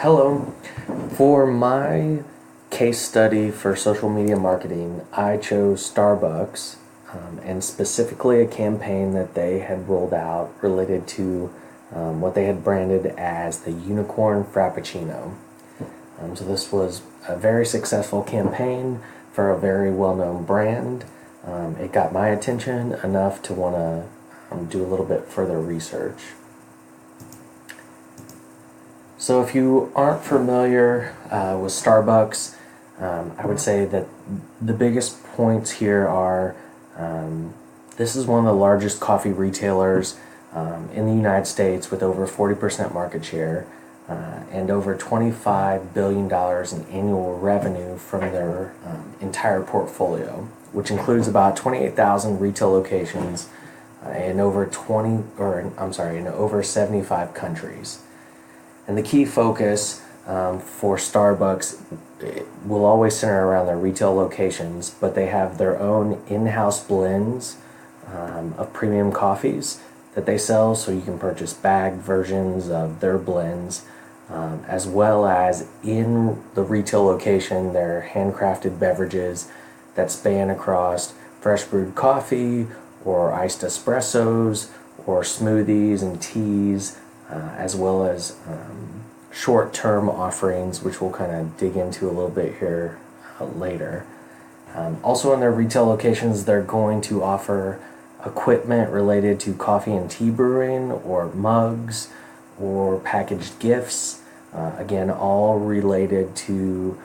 Hello. For my case study for social media marketing, I chose Starbucks and specifically a campaign that they had rolled out related to what they had branded as the Unicorn Frappuccino. So this was a very successful campaign for a very well-known brand. It got my attention enough to want to do a little bit further research. So if you aren't familiar with Starbucks, I would say that the biggest points here are this is one of the largest coffee retailers in the United States with over 40% market share and over $25 billion in annual revenue from their entire portfolio, which includes about 28,000 retail locations in over 75 countries. And the key focus for Starbucks will always center around their retail locations, but they have their own in-house blends of premium coffees that they sell, so you can purchase bagged versions of their blends, as well as in the retail location, their handcrafted beverages that span across fresh brewed coffee or iced espressos or smoothies and teas, as well as short-term offerings, which we'll kind of dig into a little bit here later. Also in their retail locations, they're going to offer equipment related to coffee and tea brewing, or mugs, or packaged gifts, again, all related to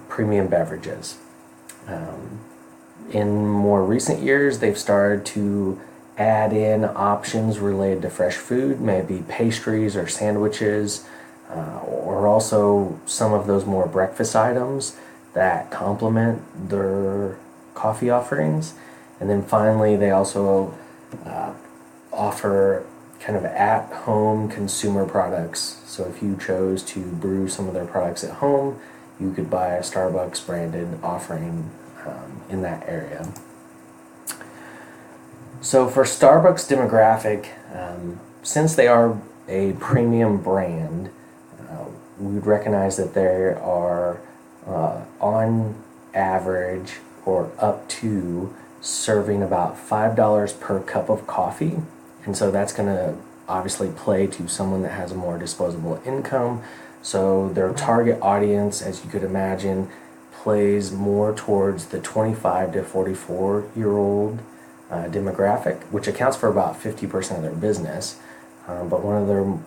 premium beverages. In more recent years, they've started to add in options related to fresh food, maybe pastries or sandwiches, or also some of those more breakfast items that complement their coffee offerings. And then finally, they also offer kind of at-home consumer products. So if you chose to brew some of their products at home, you could buy a Starbucks branded offering in that area. So for Starbucks demographic, since they are a premium brand, we would recognize that they are on average or up to serving about $5 per cup of coffee. And so that's going to obviously play to someone that has a more disposable income. So their target audience, as you could imagine, plays more towards the 25 to 44-year-old demographic, which accounts for about 50% of their business. But one of their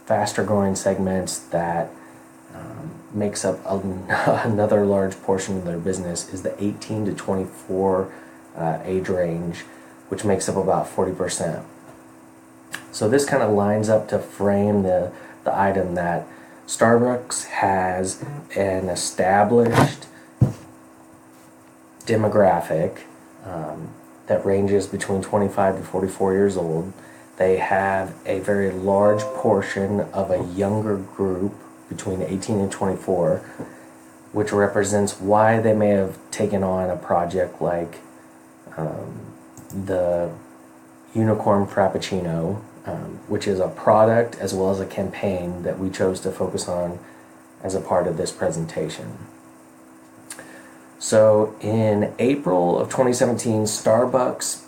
faster growing segments that makes up another large portion of their business is the 18 to 24 age range, which makes up about 40%. So this kind of lines up to frame the item that Starbucks has an established demographic that ranges between 25 to 44 years old. They have a very large portion of a younger group between 18 and 24, which represents why they may have taken on a project like the Unicorn Frappuccino, which is a product as well as a campaign that we chose to focus on as a part of this presentation. So in April of 2017, Starbucks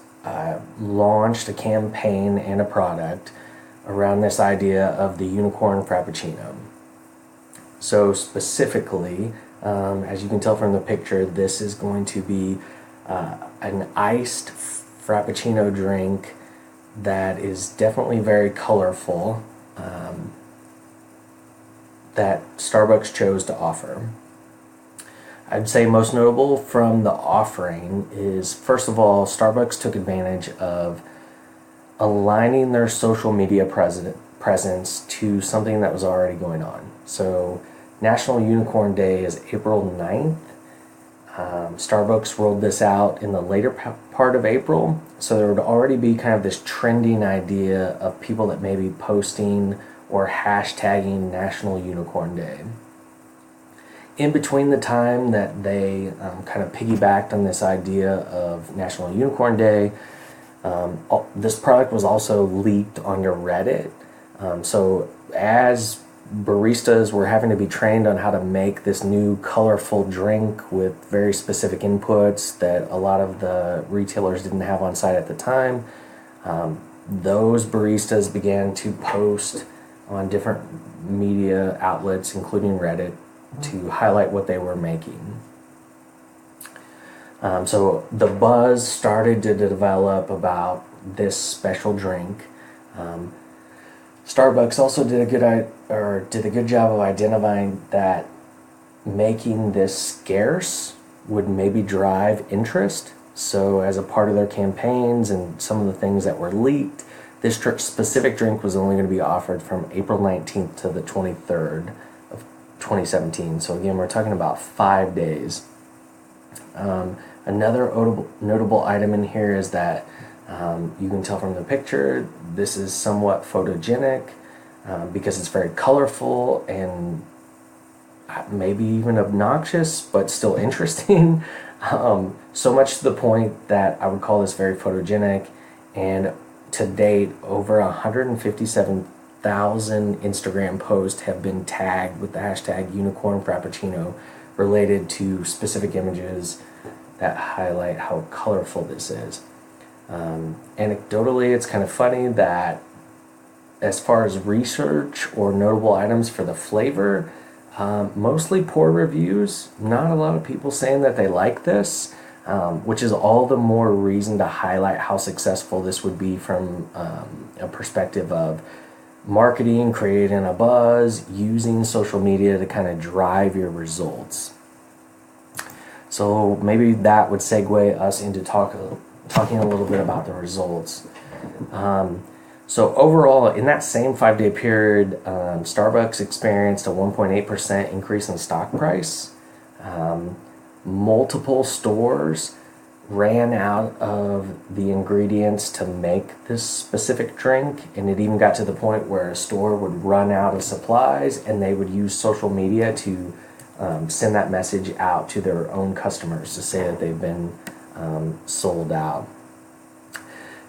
launched a campaign and a product around this idea of the Unicorn Frappuccino. So specifically, as you can tell from the picture, this is going to be an iced Frappuccino drink that is definitely very colorful, that Starbucks chose to offer. I'd say most notable from the offering is, first of all, Starbucks took advantage of aligning their social media presence to something that was already going on. So National Unicorn Day is April 9th. Starbucks rolled this out in the later part of April, so there would already be kind of this trending idea of people that may be posting or hashtagging National Unicorn Day. In between the time that they kind of piggybacked on this idea of National Unicorn Day, this product was also leaked on your Reddit. So as baristas were having to be trained on how to make this new colorful drink with very specific inputs that a lot of the retailers didn't have on site at the time. Those baristas began to post on different media outlets, including Reddit, to highlight what they were making. So the buzz started to develop about this special drink. Starbucks also did a good job of identifying that making this scarce would maybe drive interest. So as a part of their campaigns and some of the things that were leaked, this specific drink was only going to be offered from April 19th to the 23rd of 2017. So again, we're talking about 5 days. Another notable item in here is that you can tell from the picture, this is somewhat photogenic because it's very colorful and maybe even obnoxious, but still interesting. So much to the point that I would call this very photogenic, and to date, over 157,000 Instagram posts have been tagged with the hashtag Unicorn Frappuccino related to specific images that highlight how colorful this is. Anecdotally, it's kind of funny that as far as research or notable items for the flavor, mostly poor reviews, not a lot of people saying that they like this, which is all the more reason to highlight how successful this would be from a perspective of marketing, creating a buzz, using social media to kind of drive your results. So maybe that would segue us into talking a little bit about the results. So overall, in that same 5-day period, Starbucks experienced a 1.8% increase in stock price. Multiple stores ran out of the ingredients to make this specific drink, and it even got to the point where a store would run out of supplies and they would use social media to send that message out to their own customers to say that they've been sold out.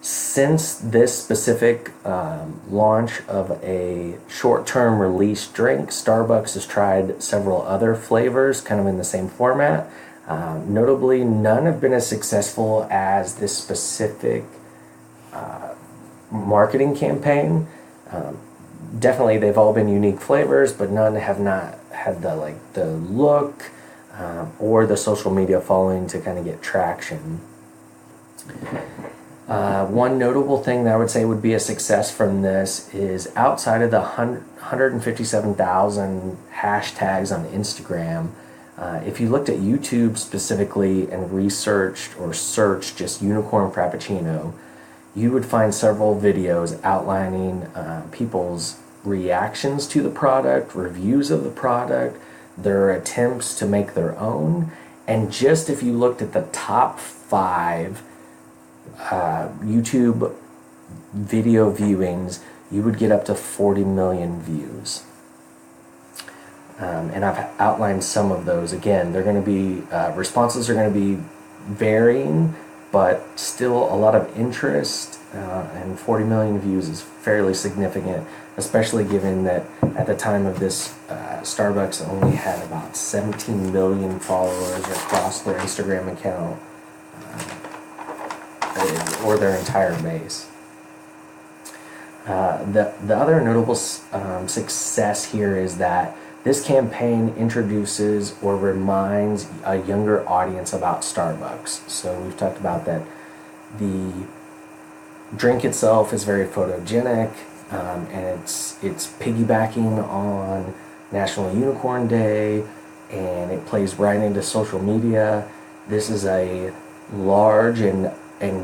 Since this specific launch of a short-term release drink, Starbucks has tried several other flavors kind of in the same format. Notably, none have been as successful as this specific marketing campaign. Definitely, they've all been unique flavors, but none have not had the look or the social media following to kind of get traction. One notable thing that I would say would be a success from this is outside of the 157,000 hashtags on Instagram, if you looked at YouTube specifically and researched or searched just Unicorn Frappuccino, you would find several videos outlining people's reactions to the product, reviews of the product, their attempts to make their own, and just if you looked at the top 5 YouTube video viewings, you would get up to 40 million views. And I've outlined some of those. Again, they're going to be, responses are going to be varying, but still a lot of interest, and 40 million views is fairly significant, especially given that at the time of this, Starbucks only had about 17 million followers across their Instagram account, or their entire base. The other notable success here is that this campaign introduces or reminds a younger audience about Starbucks. So we've talked about that the drink itself is very photogenic, and it's piggybacking on National Unicorn Day, and it plays right into social media. This is a large and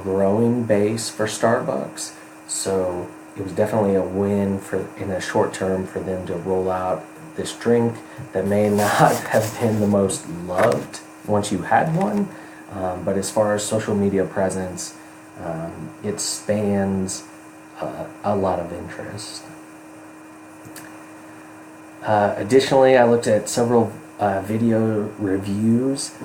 growing base for Starbucks, so it was definitely a win in the short term for them to roll out this drink that may not have been the most loved once you had one, but as far as social media presence, it spans a lot of interest. Additionally, I looked at several video reviews.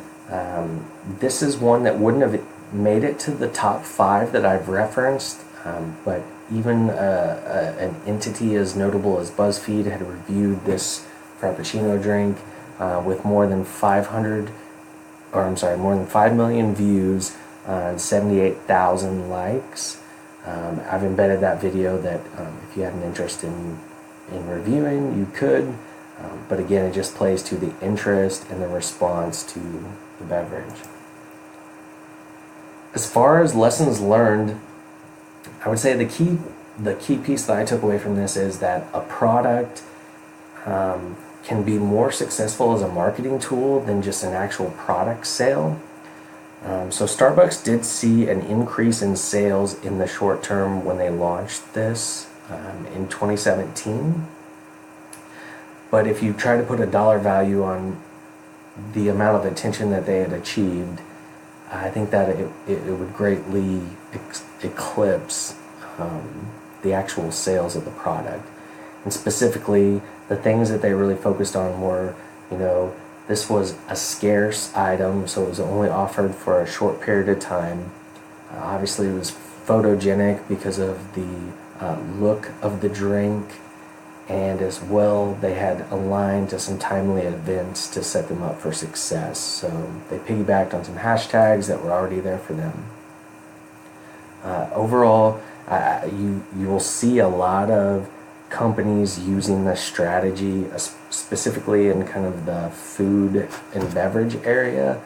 This is one that wouldn't have made it to the top 5 that I've referenced, but even an entity as notable as BuzzFeed had reviewed this Frappuccino drink with more than 5 million views and 78,000 likes. I've embedded that video that if you had an interest in reviewing, you could. But again, it just plays to the interest and the response to the beverage. As far as lessons learned, I would say the key piece that I took away from this is that a product can be more successful as a marketing tool than just an actual product sale. So Starbucks did see an increase in sales in the short term when they launched this in 2017. But if you try to put a dollar value on the amount of attention that they had achieved, I think that it would greatly eclipse the actual sales of the product. And specifically, the things that they really focused on were, this was a scarce item, so it was only offered for a short period of time. Obviously, it was photogenic because of the look of the drink, and as well, they had aligned to some timely events to set them up for success. So they piggybacked on some hashtags that were already there for them. Overall, you will see a lot of companies using this strategy, specifically in kind of the food and beverage area.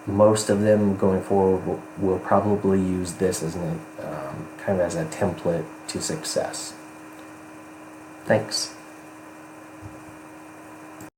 Most of them going forward will probably use this as kind of as a template to success. Thanks.